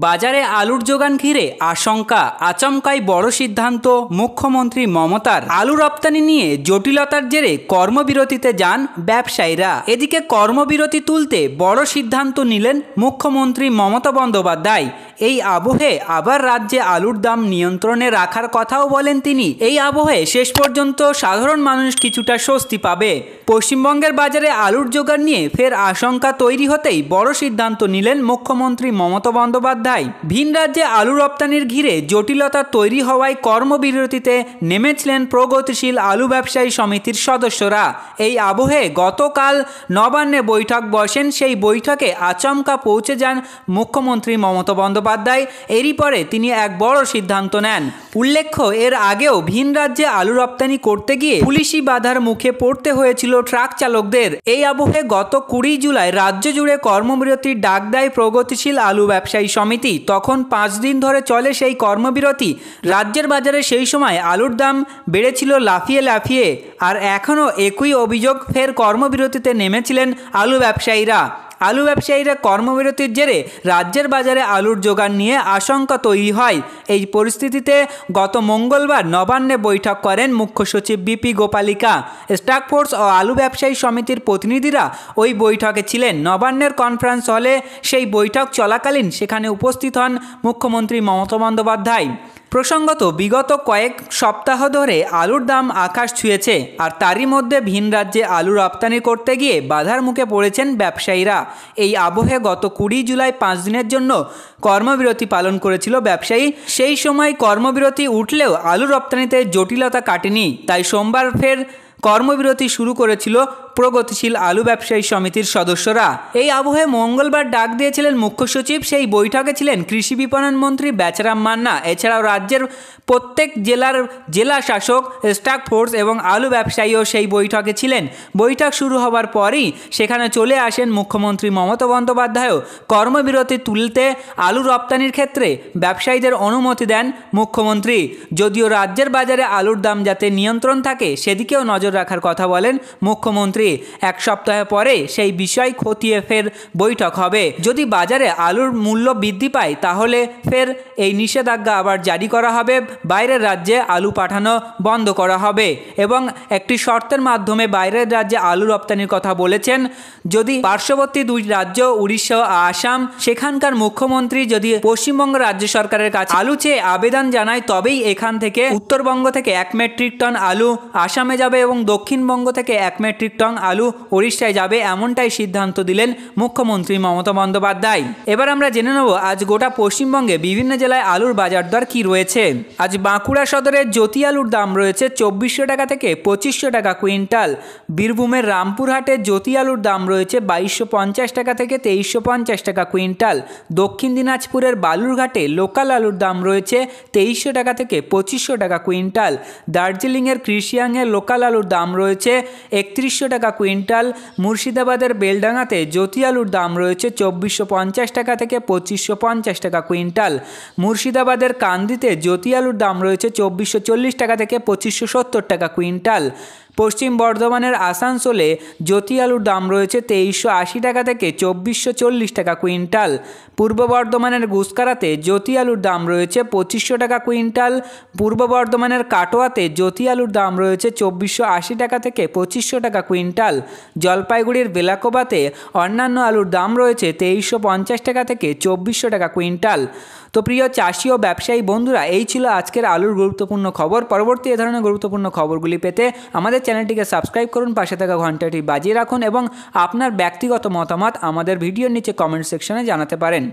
বাজারে আলুর যোগান ঘিরে আশঙ্কা, আচমকাই বড় সিদ্ধান্ত মুখ্যমন্ত্রী মমতার। আলু রপ্তানি নিয়ে জটিলতার জেরে কর্মবিরতিতে যান ব্যবসায়ীরা। এদিকে কর্মবিরতি তুলতে বড় সিদ্ধান্ত নিলেন মুখ্যমন্ত্রী মমতা বন্দ্যোপাধ্যায়। এই আবহে আবার রাজ্যে আলুর দাম নিয়ন্ত্রণে রাখার কথাও বলেন তিনি। এই আবহে শেষ পর্যন্ত সাধারণ মানুষ কিছুটা স্বস্তি পাবে। পশ্চিমবঙ্গের বাজারে আলুর যোগান নিয়ে ফের আশঙ্কা তৈরি হতেই বড় সিদ্ধান্ত নিলেন মুখ্যমন্ত্রী মমতা বন্দ্যোপাধ্যায়। ভিন রাজ্যে আলু রপ্তানির ঘিরে জটিলতা তৈরি হওয়ায় কর্মবিরতিতে নেমেছিলেন প্রগতিশীল আলু ব্যবসায়ী সমিতির সদস্যরা। এই আবহে গতকাল নবান্নে বৈঠক বসেন। সেই বৈঠকে আচমকা পৌঁছে যান মুখ্যমন্ত্রী মমতা বন্দ্যোপাধ্যায়। এরই পরে তিনি এক বড় সিদ্ধান্ত নেন। উল্লেখ্য, এর আগেও ভিন রাজ্যে আলু রপ্তানি করতে গিয়ে পুলিশি বাধার মুখে পড়তে হয়েছিল ট্রাক চালকদের। এই আবহে গত 20 জুলাই রাজ্য জুড়ে কর্মবিরতির ডাক দেয় প্রগতিশীল আলু ব্যবসায়ী সমিতি। তখন 5 দিন ধরে চলে সেই কর্মবিরতি। রাজ্যের বাজারে সেই সময় আলুর দাম বেড়েছিল লাফিয়ে লাফিয়ে। আর এখনও একই অভিযোগ, ফের কর্মবিরতিতে নেমেছিলেন আলু ব্যবসায়ীরা। আলু ব্যবসায়ীরা কর্মবিরতির জেরে রাজ্যের বাজারে আলুর যোগান নিয়ে আশঙ্কা তৈরি হয়। এই পরিস্থিতিতে গত মঙ্গলবার নবান্নে বৈঠক করেন মুখ্য সচিব বিপি গোপালিকা। স্টাক ফোর্স ও আলু ব্যবসায়ী সমিতির প্রতিনিধিরা ওই বৈঠকে ছিলেন। নবান্নের কনফারেন্স হলে সেই বৈঠক চলাকালীন সেখানে উপস্থিত হন মুখ্যমন্ত্রী মমতা বন্দ্যোপাধ্যায়। প্রসঙ্গত, বিগত কয়েক সপ্তাহ ধরে আলুর দাম আকাশ ছুঁয়েছে। আর তারই মধ্যে ভিন রাজ্যে আলু রপ্তানি করতে গিয়ে বাধার মুখে পড়েছেন ব্যবসায়ীরা। এই আবহে গত 20 জুলাই 5 দিনের জন্য কর্মবিরতি পালন করেছিল ব্যবসায়ী। সেই সময় কর্মবিরতি উঠলেও আলু রপ্তানিতে জটিলতা কাটেনি। তাই সোমবার ফের কর্মবিরতি শুরু করেছিল প্রগতিশীল আলু ব্যবসায়ী সমিতির সদস্যরা। এই আবহে মঙ্গলবার ডাক দিয়েছিলেন মুখ্য সচিব। সেই বৈঠকে ছিলেন কৃষি বিপণন মন্ত্রী বেচারাম মান্না। এছাড়াও রাজ্যের প্রত্যেক জেলার জেলা শাসক, স্টাক ফোর্স এবং আলু ব্যবসায়ীও সেই বৈঠকে ছিলেন। বৈঠক শুরু হবার পরই সেখানে চলে আসেন মুখ্যমন্ত্রী মমতা বন্দ্যোপাধ্যায়ও। কর্মবিরতি তুলতে আলু রপ্তানির ক্ষেত্রে ব্যবসায়ীদের অনুমতি দেন মুখ্যমন্ত্রী। যদিও রাজ্যের বাজারে আলুর দাম যাতে নিয়ন্ত্রণ থাকে সেদিকেও নজর রাখার কথা বলেন মুখ্যমন্ত্রী। এক সপ্তাহ পরে সেই বিষয় খতিয়ে ফের বৈঠক হবে। যদি বাজারে আলুর মূল্য বৃদ্ধি পায় তাহলে ফের এই নিষেধাজ্ঞা আবার জারি করা হবে। বাইরের রাজ্যে আলু পাঠানো বন্ধ করা হবে এবং একটি শর্তের মাধ্যমে বাইরের রাজ্যে আলু রপ্তানির কথা বলেছেন। যদি পার্শ্ববর্তী 2 রাজ্য উড়িষ্যা ও আসাম, সেখানকার মুখ্যমন্ত্রী যদি পশ্চিমবঙ্গ রাজ্য সরকারের কাছে আলু চেয়ে আবেদন জানায় তবেই এখান থেকে উত্তরবঙ্গ থেকে 1 মেট্রিক টন আলু আসামে যাবে এবং দক্ষিণবঙ্গ থেকে 1 মেট্রিক টন আলু উড়িষ্যায় যাবে। এমনটাই সিদ্ধান্ত দিলেন মুখ্যমন্ত্রী মমতা বন্দ্যোপাধ্যায়। এবার আমরা জেনে নেব আজ গোটা পশ্চিমবঙ্গে বিভিন্ন জেলায় আলুর বাজার দর কি রয়েছে। আজ বাঁকুড়া সদরের জ্যোতি আলুর দাম রয়েছে 2400 টাকা থেকে 2500 টাকা কুইন্টাল। বীরভূমের রামপুরহাটের জ্যোতি আলুর দাম রয়েছে 2250 টাকা থেকে 2350 টাকা কুইন্টাল। দক্ষিণ দিনাজপুরের বালুরঘাটে লোকাল আলুর দাম রয়েছে 2300 টাকা থেকে 2500 টাকা কুইন্টাল। দার্জিলিংয়ের কৃষিয়াংয়ের লোকাল আলুর দাম রয়েছে 3100 টাকা কুইন্টাল। মুর্শিদাবাদের বেলডাঙাতে জ্যোতি আলুর দাম রয়েছে 2450 টাকা থেকে 2550 টাকা কুইন্টাল। মুর্শিদাবাদের কান্দিতে জ্যোতি আলুর দাম রয়েছে 2440 টাকা থেকে 2570 টাকা কুইন্টাল। পশ্চিম বর্ধমানের আসানসোলে জ্যোতি আলুর দাম রয়েছে 2380 টাকা থেকে 2440 টাকা কুইন্টাল। পূর্ব বর্ধমানের গুসকারাতে জ্যোতি আলুর দাম রয়েছে 2500 টাকা কুইন্টাল। পূর্ব বর্ধমানের কাটোয়াতে জ্যোতি আলুর দাম রয়েছে 2480 টাকা থেকে 2500 টাকা কুইন্টাল। জলপাইগুড়ির বেলাকোবাতে অন্যান্য আলুর দাম রয়েছে 2350 টাকা থেকে 2400 টাকা কুইন্টাল। তো প্রিয় চাষি ও ব্যবসায়ী বন্ধুরা, এই ছিল আজকের আলুর গুরুত্বপূর্ণ খবর। পরবর্তী এ ধরনের গুরুত্বপূর্ণ খবরগুলি পেতে আমাদের চ্যানেলটিকে সাবস্ক্রাইব করুন, পাশে থাকা ঘন্টাটি বাজিয়ে রাখুন এবং আপনার ব্যক্তিগত মতামত আমাদের ভিডিওর নিচে কমেন্ট সেকশনে জানাতে পারেন।